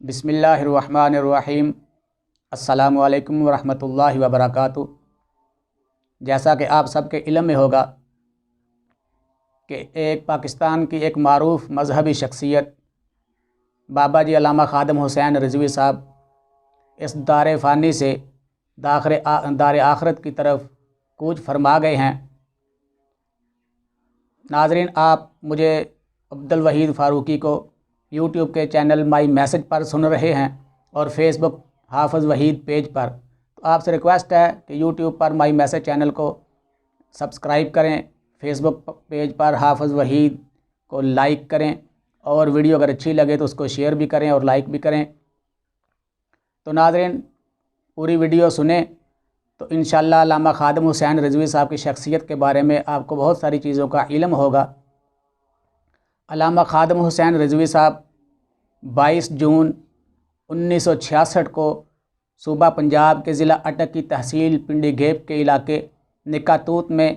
بسم اللہ الرحمن الرحیم۔ السلام علیکم ورحمۃ اللہ وبرکاتہ۔ جیسا کہ آپ سب کے علم میں ہوگا کہ پاکستان کی ایک معروف مذہبی شخصیت بابا جی علامہ خادم حسین رضوی صاحب اس دار فانی سے دار آخرت کی طرف کوچ فرما گئے ہیں۔ ناظرین، آپ مجھے عبدالوحید فاروقی کو یوٹیوب کے چینل مائی میسج پر سن رہے ہیں اور فیس بک حافظ وحید پیج پر، تو آپ سے ریکویسٹ ہے کہ YouTube per my message channel کو سبسکرائب کریں، فیس بک پیج پر حافظ وحید کو لائک کریں، اور ویڈیو اگر اچھی لگے تو اس کو شیئر بھی کریں اور لائک بھی کریں۔ تو ناظرین، پوری ویڈیو سنیں تو انشاءاللہ علامہ خادم حسین رضوی صاحب کی شخصیت کے بارے میں آپ کو بہت ساری چیزوں کا علم ہوگا۔ علامہ خادم حسین رضوی صاحب 22 جون 1966 کو صوبہ پنجاب کے ضلع اٹک کی تحصیل پنڈی گیپ کے علاقے نکاتوت میں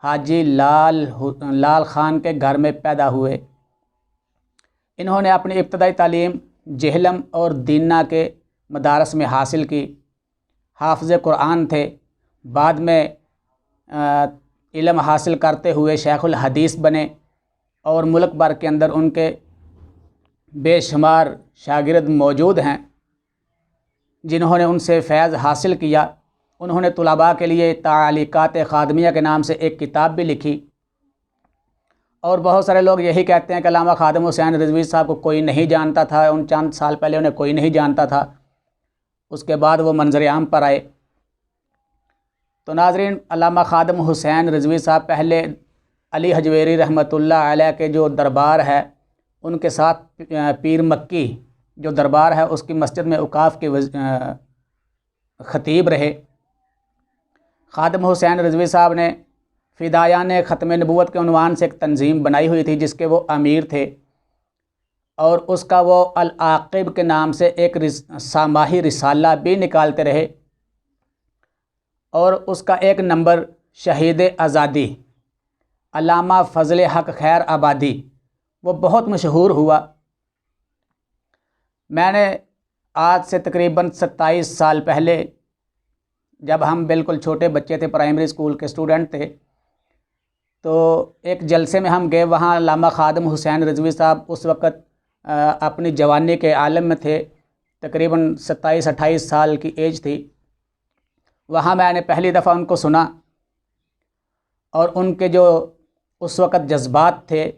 حاجی لال خان کے گھر میں پیدا ہوئے۔ انہوں نے اپنی ابتدائی تعلیم جہلم اور دینہ کے مدارس میں حاصل کی۔ حافظ قرآن تھے۔ بعد میں علم حاصل کرتے ہوئے شیخ الحدیث بنے اور ملک بھر کے اندر ان کے بے شمار شاگرد موجود ہیں جنہوں نے ان سے فیض حاصل کیا۔ انہوں نے طلباء کے لیے تعلیقات خادمیہ کے نام سے ایک کتاب بھی لکھی، اور بہت سارے لوگ یہی کہتے ہیں کہ علامہ خادم حسین رضوی صاحب کو کوئی نہیں جانتا تھا، ان چند سال پہلے انہیں کوئی نہیں جانتا تھا، اس کے بعد وہ منظر عام پر آئے۔ تو ناظرین، علامہ خادم حسین رضوی صاحب پہلے علی حجویری رحمۃ اللہ علیہ کے جو دربار ہے ان کے ساتھ پیر مکی جو دربار ہے اس کی مسجد میں اوقاف کے خطیب رہے۔ خادم حسین رضوی صاحب نے فدایان ختم نبوت کے عنوان سے ایک تنظیم بنائی ہوئی تھی جس کے وہ امیر تھے، اور اس کا وہ العاقب کے نام سے ایک ساماہی رسالہ بھی نکالتے رہے، اور اس کا ایک نمبر شہید آزادی علامہ فضل حق خیر آبادی وہ بہت مشہور ہوا۔ میں نے آج سے تقریباً 27 سال پہلے، جب ہم بالکل چھوٹے بچے تھے، پرائمری اسکول کے اسٹوڈنٹ تھے، تو ایک جلسے میں ہم گئے، وہاں علامہ خادم حسین رضوی صاحب اس وقت اپنی جوانی کے عالم میں تھے، تقریباً 27-28 سال کی ایج تھی۔ وہاں میں نے پہلی دفعہ ان کو سنا، اور ان کے جو اس وقت جذبات تھے،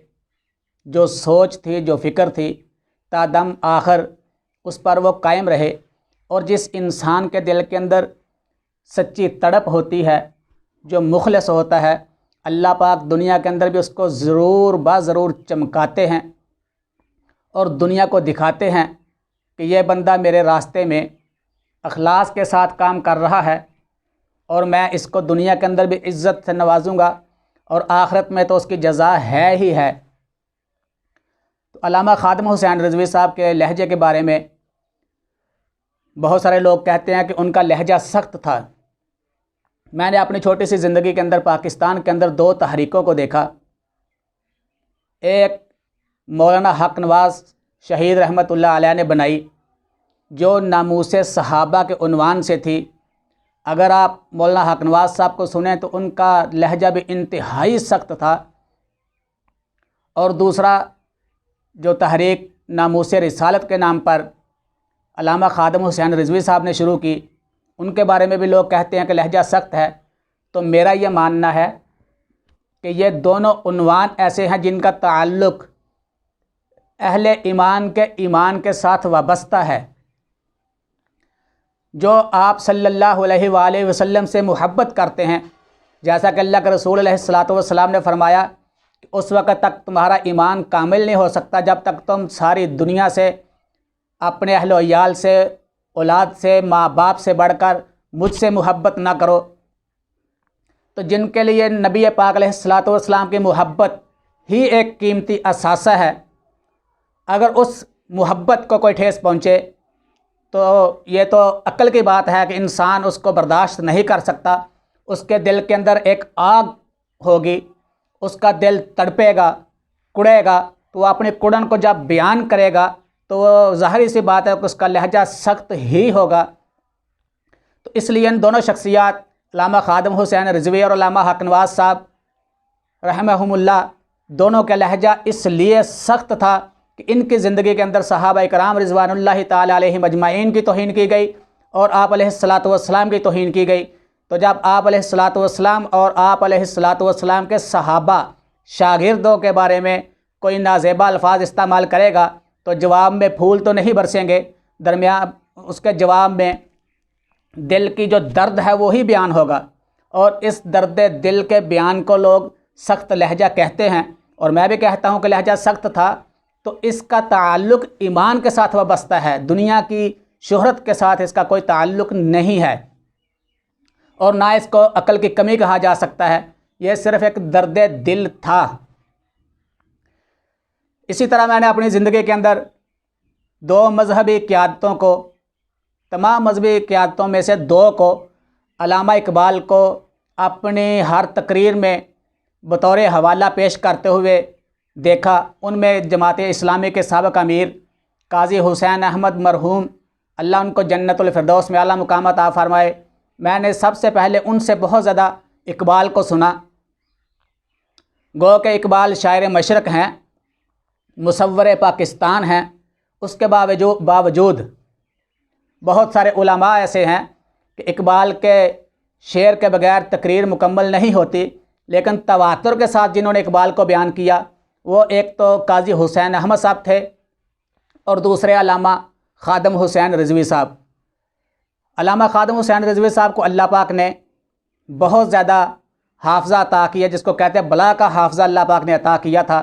جو سوچ تھی، جو فکر تھی، تا دم آخر اس پر وہ قائم رہے۔ اور جس انسان کے دل کے اندر سچی تڑپ ہوتی ہے، جو مخلص ہوتا ہے، اللہ پاک دنیا کے اندر بھی اس کو ضرور ضرور چمکاتے ہیں اور دنیا کو دکھاتے ہیں کہ یہ بندہ میرے راستے میں اخلاص کے ساتھ کام کر رہا ہے، اور میں اس کو دنیا کے اندر بھی عزت سے نوازوں گا، اور آخرت میں تو اس کی جزا ہے ہی ہے۔ تو علامہ خادم حسین رضوی صاحب کے لہجے کے بارے میں بہت سارے لوگ کہتے ہیں کہ ان کا لہجہ سخت تھا۔ میں نے اپنی چھوٹی سی زندگی کے اندر پاکستان کے اندر 2 تحریکوں کو دیکھا۔ ایک مولانا حق نواز شہید رحمۃ اللہ علیہ نے بنائی، جو ناموس صحابہ کے عنوان سے تھی۔ اگر آپ مولانا حق نواز صاحب کو سنیں تو ان کا لہجہ بھی انتہائی سخت تھا۔ اور دوسرا جو تحریک ناموس رسالت کے نام پر علامہ خادم حسین رضوی صاحب نے شروع کی، ان کے بارے میں بھی لوگ کہتے ہیں کہ لہجہ سخت ہے۔ تو میرا یہ ماننا ہے کہ یہ دونوں عنوان ایسے ہیں جن کا تعلق اہل ایمان کے ساتھ وابستہ ہے۔ جو آپ صلی اللہ علیہ وآلہ وسلم سے محبت کرتے ہیں، جیسا کہ اللہ کے رسول علیہ الصلاۃ والسلام نے فرمایا کہ اس وقت تک تمہارا ایمان کامل نہیں ہو سکتا جب تک تم ساری دنیا سے، اپنے اہل و عیال سے، اولاد سے، ماں باپ سے بڑھ کر مجھ سے محبت نہ کرو۔ تو جن کے لیے نبی پاک علیہ الصلاۃ والسلام کی محبت ہی ایک قیمتی اثاثہ ہے، اگر اس محبت کو کوئی ٹھیس پہنچے تو یہ تو عقل کی بات ہے کہ انسان اس کو برداشت نہیں کر سکتا۔ اس کے دل کے اندر ایک آگ ہوگی، اس کا دل تڑپے گا، کڑے گا، تو وہ اپنی کڑن کو جب بیان کرے گا تو ظاہری سی بات ہے کہ اس کا لہجہ سخت ہی ہوگا۔ تو اس لیے ان دونوں شخصیات علامہ خادم حسین رضوی اور علامہ حق نواز صاحب رحمہم اللہ، دونوں کا لہجہ اس لیے سخت تھا کہ ان کی زندگی کے اندر صحابہ کرام رضوان اللہ تعالی علیہم اجمعین کی توہین کی گئی اور آپ علیہ الصلاۃ والسلام کی توہین کی گئی۔ تو جب آپ علیہ الصلاۃ والسلام اور آپ علیہ الصلاۃ والسلام کے صحابہ شاگردوں کے بارے میں کوئی نازیبا الفاظ استعمال کرے گا تو جواب میں پھول تو نہیں برسیں گے، درمیان اس کے جواب میں دل کی جو درد ہے وہی بیان ہوگا، اور اس درد دل کے بیان کو لوگ سخت لہجہ کہتے ہیں، اور میں بھی کہتا ہوں کہ لہجہ سخت تھا۔ تو اس کا تعلق ایمان کے ساتھ وابستہ ہے، دنیا کی شہرت کے ساتھ اس کا کوئی تعلق نہیں ہے، اور نہ اس کو عقل کی کمی کہا جا سکتا ہے، یہ صرف ایک درد دل تھا۔ اسی طرح میں نے اپنی زندگی کے اندر دو مذہبی قیادتوں کو، تمام مذہبی قیادتوں میں سے دو کو، علامہ اقبال کو اپنی ہر تقریر میں بطور حوالہ پیش کرتے ہوئے دیکھا۔ ان میں جماعت اسلامی کے سابق امیر قاضی حسین احمد مرحوم، اللہ ان کو جنت الفردوس میں اعلیٰ مقام عطا فرمائے، میں نے سب سے پہلے ان سے بہت زیادہ اقبال کو سنا۔ گو کہ اقبال شاعر مشرق ہیں، مصور پاکستان ہیں، اس کے باوجود بہت سارے علماء ایسے ہیں کہ اقبال کے شعر کے بغیر تقریر مکمل نہیں ہوتی، لیکن تواتر کے ساتھ جنہوں نے اقبال کو بیان کیا وہ ایک تو قاضی حسین احمد صاحب تھے اور دوسرے علامہ خادم حسین رضوی صاحب۔ علامہ خادم حسین رضوی صاحب کو اللہ پاک نے بہت زیادہ حافظہ عطا کیا، جس کو کہتے ہیں بلا کا حافظہ اللہ پاک نے عطا کیا تھا۔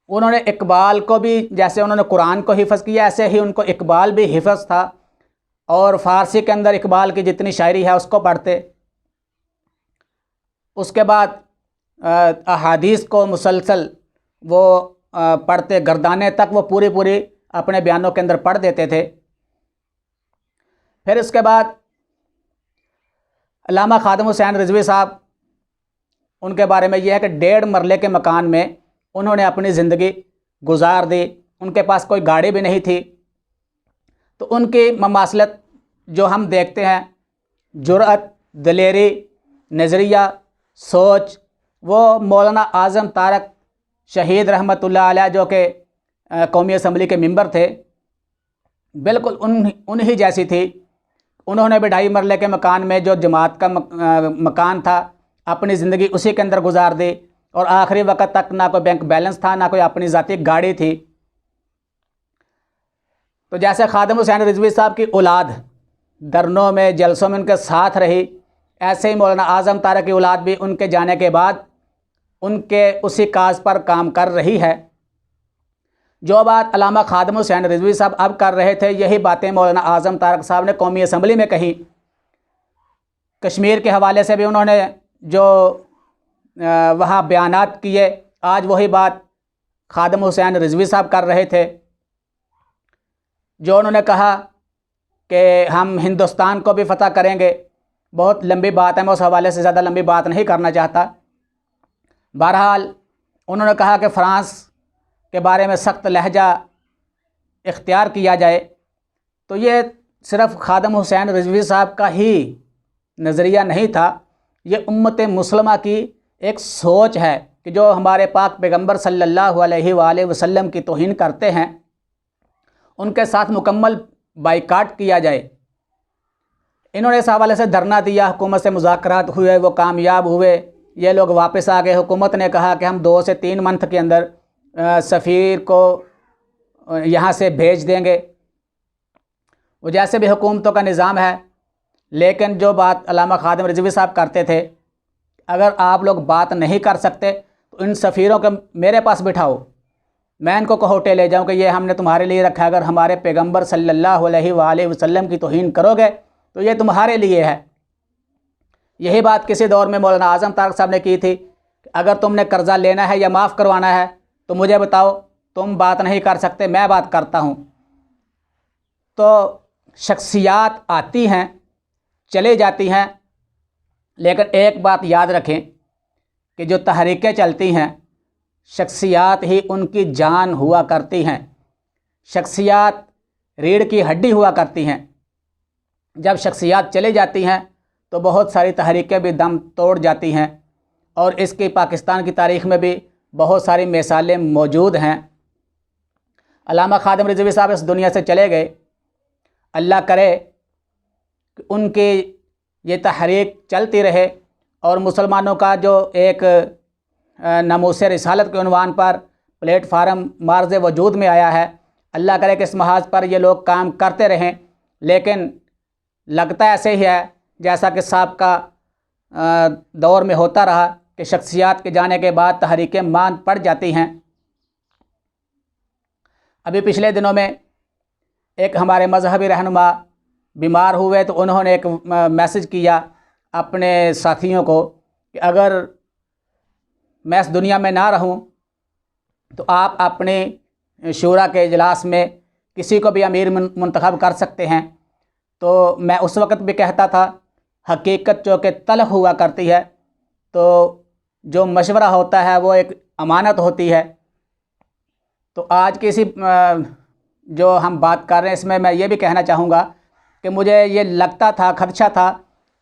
انہوں نے اقبال کو بھی، جیسے انہوں نے قرآن کو حفظ کیا، ایسے ہی ان کو اقبال بھی حفظ تھا، اور فارسی کے اندر اقبال کی جتنی شاعری ہے اس کو پڑھتے۔ اس کے بعد احادیث کو مسلسل وہ پڑھتے، گردانے تک وہ پوری اپنے بیانوں کے اندر پڑھ دیتے تھے۔ پھر اس کے بعد علامہ خادم حسین رضوی صاحب، ان کے بارے میں یہ ہے کہ 1.5 مرلے کے مکان میں انہوں نے اپنی زندگی گزار دی، ان کے پاس کوئی گاڑی بھی نہیں تھی۔ تو ان کی مماثلت جو ہم دیکھتے ہیں، جرأت، دلیری، نظریہ، سوچ، وہ مولانا اعظم طارق شہید رحمۃ اللہ علیہ جو کہ قومی اسمبلی کے ممبر تھے، بالکل انہی جیسی تھی۔ انہوں نے بھی 2.5 مرلے کے مکان میں جو جماعت کا مکان تھا اپنی زندگی اسی کے اندر گزار دی، اور آخری وقت تک نہ کوئی بینک بیلنس تھا، نہ کوئی اپنی ذاتی گاڑی تھی۔ تو جیسے خادم حسین رضوی صاحب کی اولاد دھرنوں میں، جلسوں میں ان کے ساتھ رہی، ایسے ہی مولانا اعظم طارق کی اولاد بھی ان کے جانے کے بعد ان کے اسی کاز پر کام کر رہی ہے۔ جو بات علامہ خادم حسین رضوی صاحب اب کر رہے تھے، یہی باتیں مولانا اعظم طارق صاحب نے قومی اسمبلی میں کہی۔ کشمیر کے حوالے سے بھی انہوں نے جو وہاں بیانات کیے، آج وہی بات خادم حسین رضوی صاحب کر رہے تھے۔ جو انہوں نے کہا کہ ہم ہندوستان کو بھی فتح کریں گے، بہت لمبی بات ہے، میں اس حوالے سے زیادہ لمبی بات نہیں کرنا چاہتا۔ بہرحال انہوں نے کہا کہ فرانس کے بارے میں سخت لہجہ اختیار کیا جائے۔ تو یہ صرف خادم حسین رضوی صاحب کا ہی نظریہ نہیں تھا، یہ امت مسلمہ کی ایک سوچ ہے کہ جو ہمارے پاک پیغمبر صلی اللہ علیہ وآلہ وسلم کی توہین کرتے ہیں ان کے ساتھ مکمل بائیکاٹ کیا جائے۔ انہوں نے اس حوالے سے دھرنا دیا، حکومت سے مذاکرات ہوئے، وہ کامیاب ہوئے، یہ لوگ واپس آ گئے۔ حکومت نے کہا کہ ہم 2 سے 3 منتھ کے اندر سفیر کو یہاں سے بھیج دیں گے۔ وہ جیسے بھی حکومتوں کا نظام ہے، لیکن جو بات علامہ خادم رضوی صاحب کرتے تھے، اگر آپ لوگ بات نہیں کر سکتے تو ان سفیروں کو میرے پاس بٹھاؤ، میں ان کو کہوٹے لے جاؤں کہ یہ ہم نے تمہارے لیے رکھا ہے، اگر ہمارے پیغمبر صلی اللہ علیہ وآلہ وسلم کی توہین کرو گے تو یہ تمہارے لیے ہے۔ یہی بات کسی دور میں مولانا اعظم طارق صاحب نے کی تھی کہ اگر تم نے قرضہ لینا ہے یا معاف کروانا ہے تو مجھے بتاؤ، تم بات نہیں کر سکتے، میں بات کرتا ہوں۔ تو شخصیات آتی ہیں، چلے جاتی ہیں، لیکن ایک بات یاد رکھیں کہ جو تحریکیں چلتی ہیں، شخصیات ہی ان کی جان ہوا کرتی ہیں۔ شخصیات ریڑھ کی ہڈی ہوا کرتی ہیں، جب شخصیات چلی جاتی ہیں تو بہت ساری تحریکیں بھی دم توڑ جاتی ہیں، اور اس کی پاکستان کی تاریخ میں بھی بہت ساری مثالیں موجود ہیں۔ علامہ خادم رضوی صاحب اس دنیا سے چلے گئے، اللہ کرے کہ ان کی یہ تحریک چلتی رہے اور مسلمانوں کا جو ایک ناموس رسالت کے عنوان پر پلیٹ فارم معرض وجود میں آیا ہے، اللہ کرے کہ اس محاذ پر یہ لوگ کام کرتے رہیں، لیکن لگتا ایسے ہی ہے جیسا کہ سابقہ دور میں ہوتا رہا کہ شخصیات کے جانے کے بعد تحریکیں ماند پڑ جاتی ہیں۔ ابھی پچھلے دنوں میں ایک ہمارے مذہبی رہنما بیمار ہوئے تو انہوں نے ایک میسج کیا اپنے ساتھیوں کو کہ اگر میں اس دنیا میں نہ رہوں تو آپ اپنے شورا کے اجلاس میں کسی کو بھی امیر منتخب کر سکتے ہیں۔ تو میں اس وقت بھی کہتا تھا حقیقت جو کہ تلخ ہوا کرتی ہے، تو جو مشورہ ہوتا ہے وہ ایک امانت ہوتی ہے۔ تو آج کی اسی جو ہم بات کر رہے ہیں اس میں یہ بھی کہنا چاہوں گا کہ مجھے یہ لگتا تھا، خدشہ تھا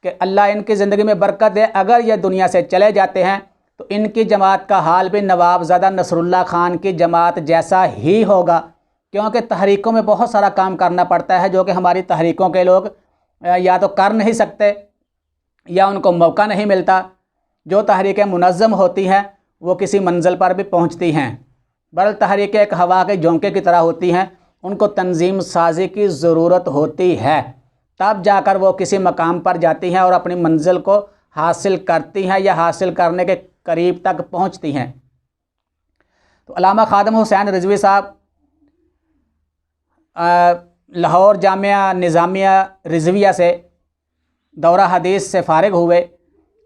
کہ اللہ ان کی زندگی میں برکت دے، اگر یہ دنیا سے چلے جاتے ہیں تو ان کی جماعت کا حال بھی نوابزادہ نصر اللہ خان کی جماعت جیسا ہی ہوگا، کیونکہ تحریکوں میں بہت سارا کام کرنا پڑتا ہے جو کہ ہماری تحریکوں کے لوگ یا تو کر نہیں سکتے یا ان کو موقع نہیں ملتا۔ جو تحریکیں منظم ہوتی ہیں وہ کسی منزل پر بھی پہنچتی ہیں، بل تحریکیں ایک ہوا کے جھونکے کی طرح ہوتی ہیں، ان کو تنظیم سازی کی ضرورت ہوتی ہے، تب جا کر وہ کسی مقام پر جاتی ہیں اور اپنی منزل کو حاصل کرتی ہیں یا حاصل کرنے کے قریب تک پہنچتی ہیں۔ تو علامہ خادم حسین رضوی صاحب لاہور جامعہ نظامیہ رضویہ سے دورہ حدیث سے فارغ ہوئے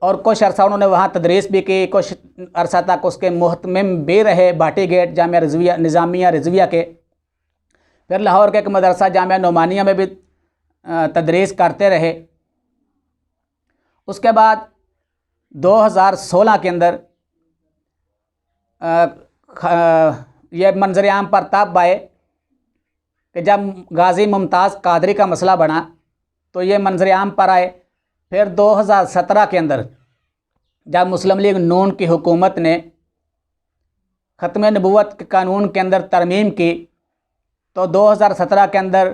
اور کچھ عرصہ انہوں نے وہاں تدریس بھی کی، کچھ عرصہ تک اس کے محتمم بھی رہے بھاٹی گیٹ جامعہ رضویہ نظامیہ رضویہ کے۔ پھر لاہور کے ایک مدرسہ جامعہ نعمانیہ میں بھی تدریس کرتے رہے۔ اس کے بعد 2016 کے اندر یہ منظر عام پر تب آئے کہ جب غازی ممتاز قادری کا مسئلہ بنا تو یہ منظر عام پر آئے۔ پھر 2017 کے اندر جب مسلم لیگ نون کی حکومت نے ختم نبوت کے قانون کے اندر ترمیم کی تو 2017 کے اندر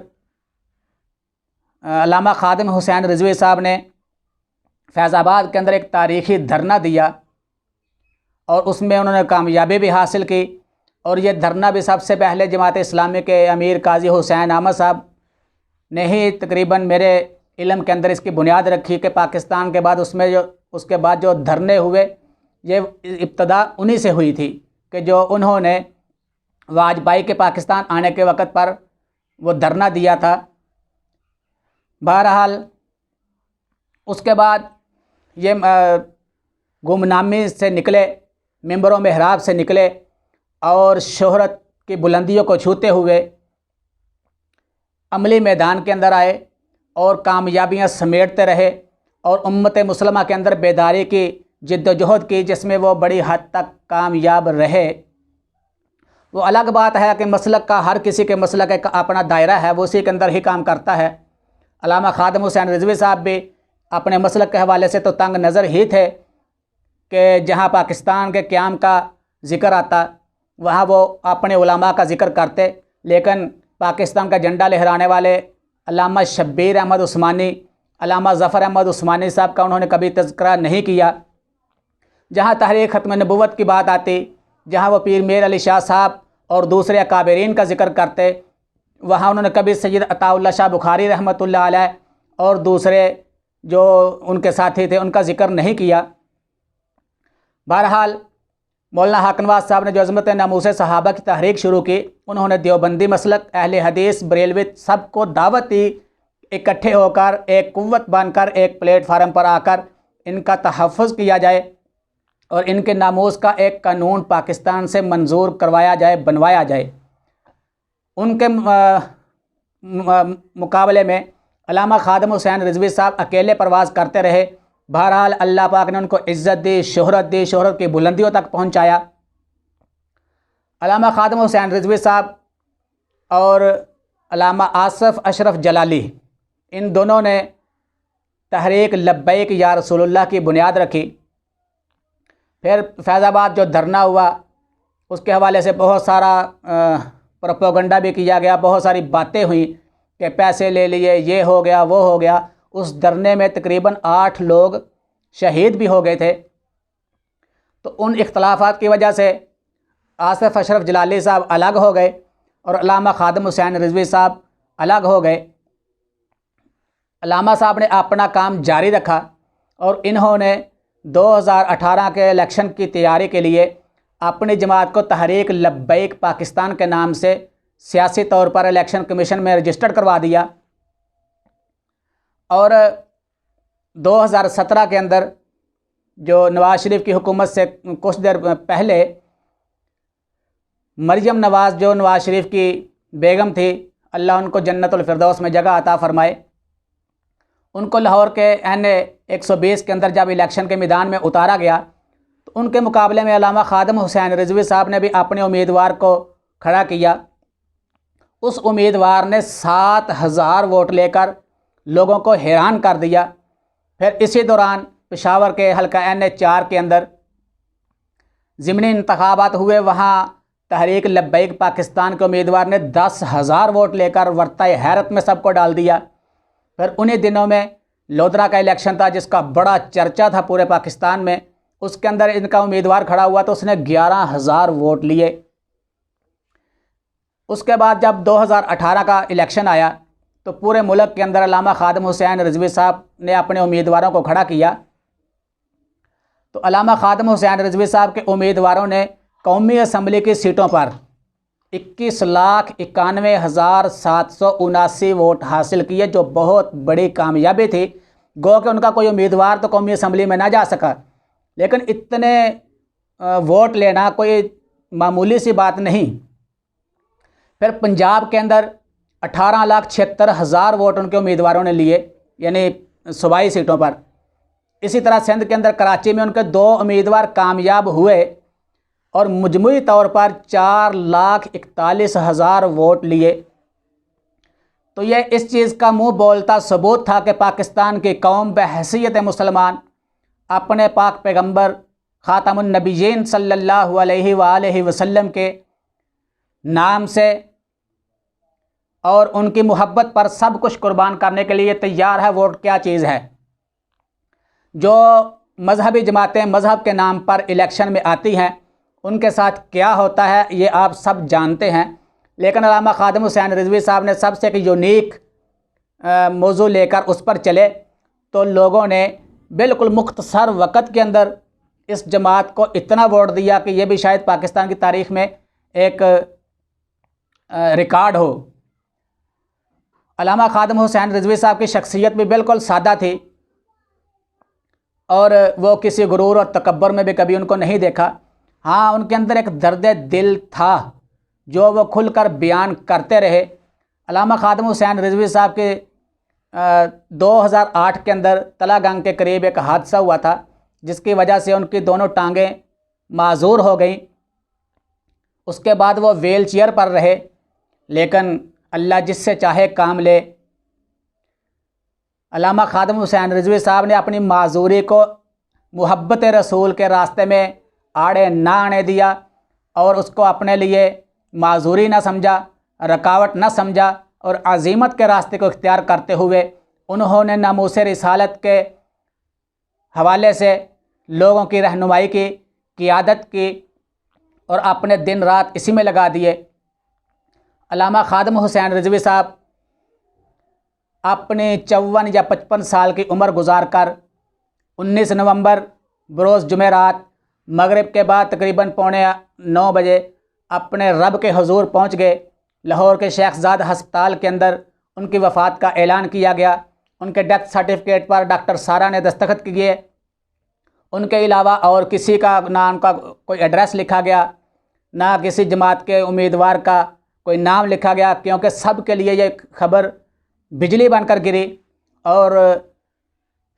علامہ خادم حسین رضوی صاحب نے فیض آباد کے اندر ایک تاریخی دھرنا دیا اور اس میں انہوں نے کامیابی بھی حاصل کی، اور یہ دھرنا بھی سب سے پہلے جماعت اسلامی کے امیر قاضی حسین احمد صاحب نے ہی تقریباً میرے علم کے اندر اس کی بنیاد رکھی کہ پاکستان کے بعد اس کے بعد جو دھرنے ہوئے یہ ابتدا انہی سے ہوئی تھی کہ جو انہوں نے واجپائی کے پاکستان آنے کے وقت پر وہ دھرنا دیا تھا۔ بہرحال اس کے بعد یہ گمنامی سے نکلے، ممبر و محراب سے نکلے اور شہرت کی بلندیوں کو چھوتے ہوئے عملی میدان کے اندر آئے اور کامیابیاں سمیٹتے رہے اور امت مسلمہ کے اندر بیداری کی جد و جہد کی، جس میں وہ بڑی حد تک کامیاب رہے۔ وہ الگ بات ہے کہ مسلک کا ہر کسی کے مسلک کا اپنا دائرہ ہے، وہ اسی کے اندر ہی کام کرتا ہے۔ علامہ خادم حسین رضوی صاحب بھی اپنے مسلک کے حوالے سے تو تنگ نظر ہی تھے کہ جہاں پاکستان کے قیام کا ذکر آتا وہاں وہ اپنے علماء کا ذکر کرتے، لیکن پاکستان کا جھنڈا لہرانے والے علامہ شبیر احمد عثمانی، علامہ ظفر احمد عثمانی صاحب کا انہوں نے کبھی تذکرہ نہیں کیا۔ جہاں تحریک ختم نبوت کی بات آتی، جہاں وہ پیر میر علی شاہ صاحب اور دوسرے اکابرین کا ذکر کرتے، وہاں انہوں نے کبھی سید عطا اللہ شاہ بخاری رحمۃ اللہ علیہ اور دوسرے جو ان کے ساتھی تھے ان کا ذکر نہیں کیا۔ بہرحال مولانا حاکم نواز صاحب نے جو عظمت ناموس صحابہ کی تحریک شروع کی، انہوں نے دیوبندی مسلک، اہل حدیث، بریلوی سب کو دعوت دی اکٹھے ہو کر ایک قوت بن کر ایک پلیٹ فارم پر آ کر ان کا تحفظ کیا جائے اور ان کے ناموس کا ایک قانون پاکستان سے منظور کروایا جائے، بنوایا جائے۔ ان کے مقابلے میں علامہ خادم حسین رضوی صاحب اکیلے پرواز کرتے رہے۔ بہرحال اللہ پاک نے ان کو عزت دی، شہرت دی، شہرت کی بلندیوں تک پہنچایا۔ علامہ خادم حسین رضوی صاحب اور علامہ آصف اشرف جلالی، ان دونوں نے تحریک لبیک یا رسول اللہ کی بنیاد رکھی۔ پھر فیض آباد جو دھرنا ہوا اس کے حوالے سے بہت سارا پروپیگنڈا بھی کیا گیا، بہت ساری باتیں ہوئیں کہ پیسے لے لیے، یہ ہو گیا وہ ہو گیا۔ اس دھرنے میں تقریباً 8 لوگ شہید بھی ہو گئے تھے۔ تو ان اختلافات کی وجہ سے آصف اشرف جلالی صاحب الگ ہو گئے اور علامہ خادم حسین رضوی صاحب الگ ہو گئے۔ علامہ صاحب نے اپنا کام جاری رکھا اور انہوں نے 2018 کے الیکشن کی تیاری کے لیے اپنی جماعت کو تحریک لبیک پاکستان کے نام سے سیاسی طور پر الیکشن کمیشن میں رجسٹرڈ کروا دیا، اور 2017 کے اندر جو نواز شریف کی حکومت سے کچھ دیر پہلے مریم نواز جو نواز شریف کی بیگم تھی، اللہ ان کو جنت الفردوس میں جگہ عطا فرمائے، ان کو لاہور کے این 120 کے اندر جب الیکشن کے میدان میں اتارا گیا تو ان کے مقابلے میں علامہ خادم حسین رضوی صاحب نے بھی اپنے امیدوار کو کھڑا کیا۔ اس امیدوار نے 7000 ووٹ لے کر لوگوں کو حیران کر دیا۔ پھر اسی دوران پشاور کے حلقہ این 4 کے اندر ضمنی انتخابات ہوئے، وہاں تحریک لبیک پاکستان کے امیدوار نے 10,000 ووٹ لے کر ورطۂ حیرت میں سب کو ڈال دیا۔ پھر انہی دنوں میں لودھرا کا الیکشن تھا جس کا بڑا چرچا تھا پورے پاکستان میں، اس کے اندر ان کا امیدوار کھڑا ہوا تو اس نے 11,000 ووٹ لیے۔ اس کے بعد جب 2018 کا الیکشن آیا تو پورے ملک کے اندر علامہ خادم حسین رضوی صاحب نے اپنے امیدواروں کو کھڑا کیا، تو علامہ خادم حسین رضوی صاحب کے امیدواروں نے قومی اسمبلی کی سیٹوں پر 21,91,779 ووٹ حاصل کیے، جو بہت بڑی کامیابی تھی۔ گو کہ ان کا کوئی امیدوار تو قومی اسمبلی میں نہ جا سکا، لیکن اتنے ووٹ لینا کوئی معمولی سی بات نہیں۔ پھر پنجاب کے اندر 18,76,000 ووٹ ان کے امیدواروں نے لیے، یعنی صوبائی سیٹوں پر۔ اسی طرح سندھ کے اندر کراچی میں ان کے 2 امیدوار کامیاب ہوئے اور مجموعی طور پر 4,41,000 ووٹ لیے۔ تو یہ اس چیز کا منہ بولتا ثبوت تھا کہ پاکستان کی قوم بحیثیت مسلمان اپنے پاک پیغمبر خاتم النبیین صلی اللہ علیہ وآلہ وسلم کے نام سے اور ان کی محبت پر سب کچھ قربان کرنے کے لیے تیار ہے۔ ووٹ کیا چیز ہے؟ جو مذہبی جماعتیں مذہب کے نام پر الیکشن میں آتی ہیں ان کے ساتھ کیا ہوتا ہے یہ آپ سب جانتے ہیں، لیکن علامہ خادم حسین رضوی صاحب نے سب سے ایک یونیک موضوع لے کر اس پر چلے، تو لوگوں نے بالکل مختصر وقت کے اندر اس جماعت کو اتنا ووٹ دیا کہ یہ بھی شاید پاکستان کی تاریخ میں ایک ریکارڈ ہو۔ علامہ خادم حسین رضوی صاحب کی شخصیت بھی بالکل سادہ تھی اور وہ کسی غرور اور تکبر میں بھی کبھی ان کو نہیں دیکھا۔ ہاں، ان کے اندر ایک درد دل تھا جو وہ کھل کر بیان کرتے رہے۔ علامہ خادم حسین رضوی صاحب کے 2008 کے اندر تلا گنگ کے قریب ایک حادثہ ہوا تھا جس کی وجہ سے ان کی دونوں ٹانگیں معذور ہو گئیں۔ اس کے بعد وہ ویل چیئر پر رہے، لیکن اللہ جس سے چاہے کام لے۔ علامہ خادم حسین رضوی صاحب نے اپنی معذوری کو محبت رسول کے راستے میں آڑے نہ آنے دیا اور اس کو اپنے لیے معذوری نہ سمجھا، رکاوٹ نہ سمجھا، اور عزیمت کے راستے کو اختیار کرتے ہوئے انہوں نے ناموس رسالت کے حوالے سے لوگوں کی رہنمائی کی، قیادت کی اور اپنے دن رات اسی میں لگا دیے۔ علامہ خادم حسین رضوی صاحب اپنی 54 یا 55 سال کی عمر گزار کر 19 نومبر بروز جمعرات مغرب کے بعد تقریباً 8:45 بجے اپنے رب کے حضور پہنچ گئے۔ لاہور کے شیخ زاد ہسپتال کے اندر ان کی وفات کا اعلان کیا گیا۔ ان کے ڈیتھ سرٹیفکیٹ پر ڈاکٹر سارا نے دستخط کیے۔ ان کے علاوہ اور کسی کا نہ ان کا کوئی ایڈریس لکھا گیا، نہ کسی جماعت کے امیدوار کا کوئی نام لکھا گیا، کیونکہ سب کے لیے یہ خبر بجلی بن کر گری اور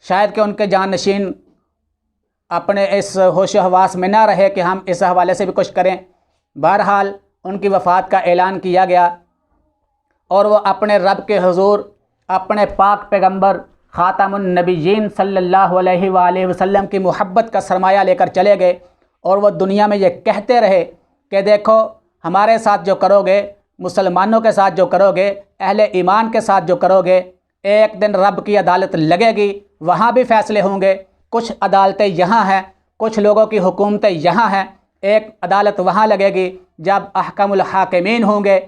شاید کہ ان کے جانشین اپنے اس ہوش و حواس میں نہ رہے کہ ہم اس حوالے سے بھی کچھ کریں۔ بہرحال ان کی وفات کا اعلان کیا گیا اور وہ اپنے رب کے حضور اپنے پاک پیغمبر خاتم النبیین صلی اللہ علیہ وآلہ وسلم کی محبت کا سرمایہ لے کر چلے گئے، اور وہ دنیا میں یہ کہتے رہے کہ دیکھو ہمارے ساتھ جو کرو گے، مسلمانوں کے ساتھ جو کرو گے، اہل ایمان کے ساتھ جو کرو گے، ایک دن رب کی عدالت لگے گی، وہاں بھی فیصلے ہوں گے۔ کچھ عدالتیں یہاں ہیں، کچھ لوگوں کی حکومتیں یہاں ہیں، ایک عدالت وہاں لگے گی جب احکم الحاکمین ہوں گے،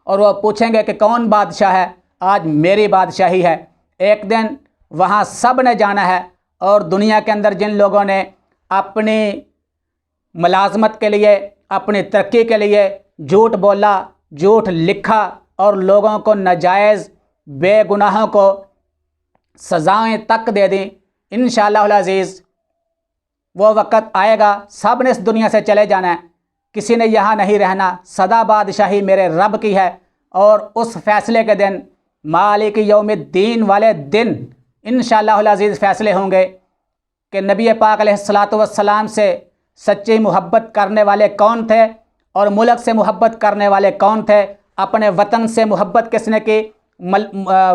اور وہ پوچھیں گے کہ کون بادشاہ ہے؟ آج میری بادشاہی ہے۔ ایک دن وہاں سب نے جانا ہے، اور دنیا کے اندر جن لوگوں نے اپنی ملازمت کے لیے، اپنی ترقی کے لیے جھوٹ بولا، جھوٹ لکھا، اور لوگوں کو ناجائز بے گناہوں کو سزائیں تک دے دیں، انشاءاللہ العزیز وہ وقت آئے گا، سب نے اس دنیا سے چلے جانا ہے، کسی نے یہاں نہیں رہنا، سدا بادشاہی میرے رب کی ہے۔ اور اس فیصلے کے دن، مالک یوم الدین والے دن، انشاءاللہ العزیز فیصلے ہوں گے کہ نبی پاک علیہ الصلاۃ والسلام سے سچی محبت کرنے والے کون تھے، اور ملک سے محبت کرنے والے کون تھے، اپنے وطن سے محبت کس نے کی،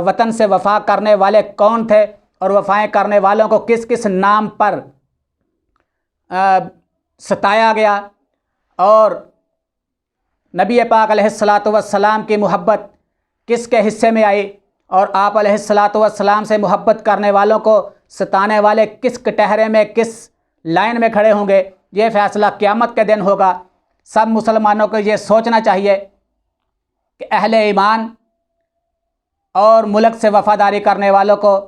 وطن سے وفا کرنے والے کون تھے، اور وفائیں کرنے والوں کو کس کس نام پر ستایا گیا، اور نبی پاک علیہ الصلاۃ والسلام کی محبت کس کے حصے میں آئی، اور آپ علیہ الصلاۃ والسلام سے محبت کرنے والوں کو ستانے والے کس کٹہرے میں، کس لائن میں کھڑے ہوں گے، یہ فیصلہ قیامت کے دن ہوگا۔ سب مسلمانوں کو یہ سوچنا چاہیے کہ اہل ایمان اور ملک سے وفاداری کرنے والوں کو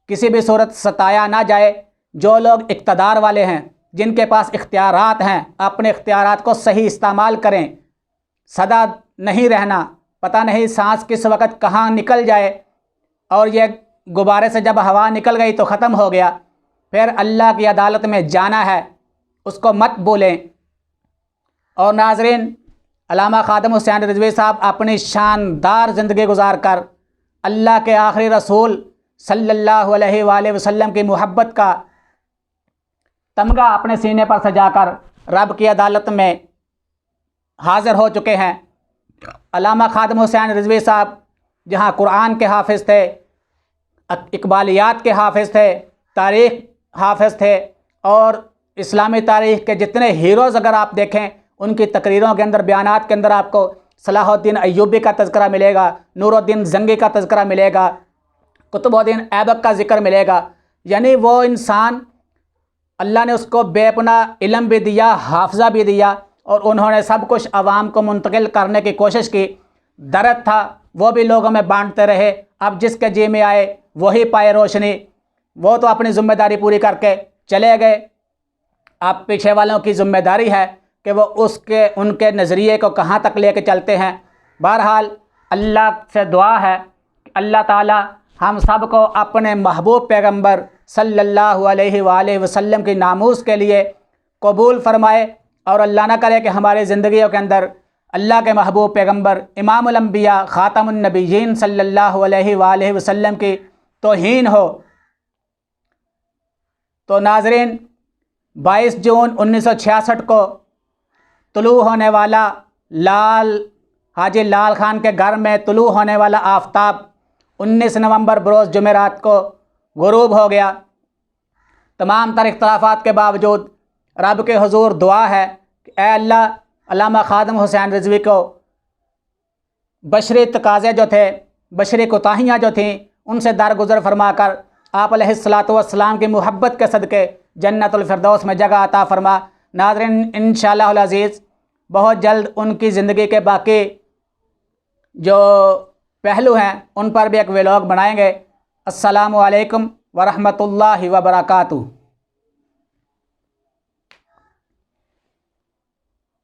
کسی بھی صورت ستایا نہ جائے۔ جو لوگ اقتدار والے ہیں، جن کے پاس اختیارات ہیں، اپنے اختیارات کو صحیح استعمال کریں، سدا نہیں رہنا، پتہ نہیں سانس کس وقت کہاں نکل جائے، اور یہ غبارے سے جب ہوا نکل گئی تو ختم ہو گیا، پھر اللہ کی عدالت میں جانا ہے، اس کو مت بھولیں۔ اور ناظرین، علامہ خادم حسین رضوی صاحب اپنی شاندار زندگی گزار کر اللہ کے آخری رسول صلی اللہ علیہ وآلہ وسلم کی محبت کا تمغہ اپنے سینے پر سجا کر رب کی عدالت میں حاضر ہو چکے ہیں۔ علامہ خادم حسین رضوی صاحب جہاں قرآن کے حافظ تھے، اقبالیات کے حافظ تھے، تاریخ حافظ تھے، اور اسلامی تاریخ کے جتنے ہیروز اگر آپ دیکھیں، ان کی تقریروں کے اندر، بیانات کے اندر آپ کو صلاح الدین ایوبی کا تذکرہ ملے گا، نور الدین زنگی کا تذکرہ ملے گا، قطب الدین ایبک کا ذکر ملے گا۔ یعنی وہ انسان، اللہ نے اس کو بے پناہ علم بھی دیا، حافظہ بھی دیا، اور انہوں نے سب کچھ عوام کو منتقل کرنے کی کوشش کی۔ درد تھا وہ بھی لوگوں میں بانٹتے رہے، اب جس کے جی میں آئے وہی پائے روشنی، وہ تو اپنی ذمہ داری پوری کر کے چلے گئے۔ اب پیچھے والوں کی ذمہ داری ہے کہ وہ ان کے نظریے کو کہاں تک لے کے چلتے ہیں۔ بہرحال اللہ سے دعا ہے کہ اللہ تعالی ہم سب کو اپنے محبوب پیغمبر صلی اللہ علیہ وآلہ وسلم کی ناموس کے لیے قبول فرمائے، اور اللہ نہ کرے کہ ہماری زندگیوں کے اندر اللہ کے محبوب پیغمبر امام الانبیاء خاتم النبیین صلی اللہ علیہ وآلہ وسلم کی توہین ہو۔ تو ناظرین، 22 جون 1966 کو طلوع ہونے والا حاجی لال خان کے گھر میں طلوع ہونے والا آفتاب 19 نومبر بروز جمعرات کو غروب ہو گیا۔ تمام تر اختلافات کے باوجود رب کے حضور دعا ہے کہ اے اللہ، علامہ خادم حسین رضوی کو بشری تقاضے جو تھے، بشری کوتاہیاں جو تھیں، ان سے درگزر فرما کر آپ علیہ الصلاۃ والسلام کی محبت کے صدقے جنت الفردوس میں جگہ عطا فرما۔ ناظرین، انشاءاللہ العزیز بہت جلد ان کی زندگی کے باقی جو پہلو ہیں ان پر بھی ایک ولاگ بنائیں گے۔ السلام علیکم ورحمۃ اللہ وبرکاتہ۔